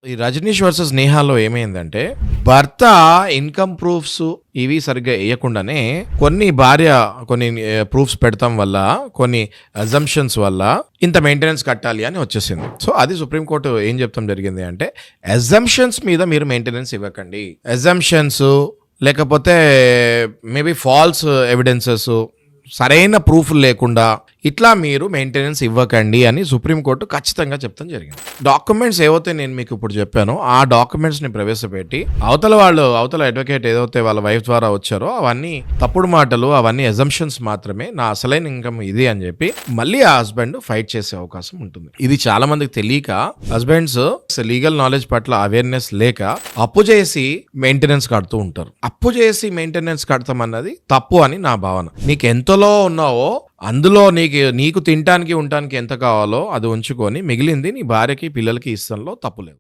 ఈ 'రజనీష్ వర్సెస్ నేహాలో' ఏమైందంటే, భర్త ఇన్‌కమ్ ప్రూఫ్స్ ఇవి సరిగ్గా ఎయకుండానే కొన్ని ప్రూఫ్స్ పెడతాం వల్ల, కొన్ని అజంప్షన్స్ వల్ల ఇంత మెయింటెనెన్స్ కట్టాలి అని వచ్చేసింది. సో, అది సుప్రీం కోర్ట్ ఏం చెప్తాం జరిగింది అంటే, అజంప్షన్స్ మీద మీరు మెయింటెనెన్స్ ఇవ్వకండి. అజంప్షన్స్ లేకపోతే మేబీ ఫాల్స్ ఎవిడెన్సెస్, సరైన ప్రూఫ్ లేకుండా ఇట్లా మీరు మెయింటెనెన్స్ ఇవ్వకండి అని సుప్రీంకోర్టు ఖచ్చితంగా చెప్తాం జరిగింది. డాక్యుమెంట్స్ ఏవైతే నేను మీకు ఇప్పుడు చెప్పానో ఆ డాక్యుమెంట్స్ని ప్రవేశపెట్టి అవతల అడ్వకేట్ ఏదైతే వాళ్ళ వైఫ్ ద్వారా వచ్చారో అవన్నీ తప్పుడు మాటలు, అవన్నీ అజంప్షన్స్ మాత్రమే, నా అసలైన ఇన్కమ్ ఇది అని చెప్పి మళ్ళీ ఆ హస్బెండ్ ఫైట్ చేసే అవకాశం ఉంటుంది. ఇది చాలా మందికి తెలియక, హస్బెండ్స్ లీగల్ నాలెడ్జ్ పట్ల అవేర్నెస్ లేక అప్పు చేసి మెయింటెనెన్స్ కడుతూ ఉంటారు. అప్పు చేసి మెయింటెనెన్స్ కడతామన్నది తప్పు అని నా భావన. నీకు ఎంతలో ఉన్నావో అందులో నీకు తినటానికి ఉండటానికి ఎంత కావాలో అది ఉంచుకొని మిగిలింది నీ భార్యకి పిల్లలకి ఇస్తంలో తప్పులేదు.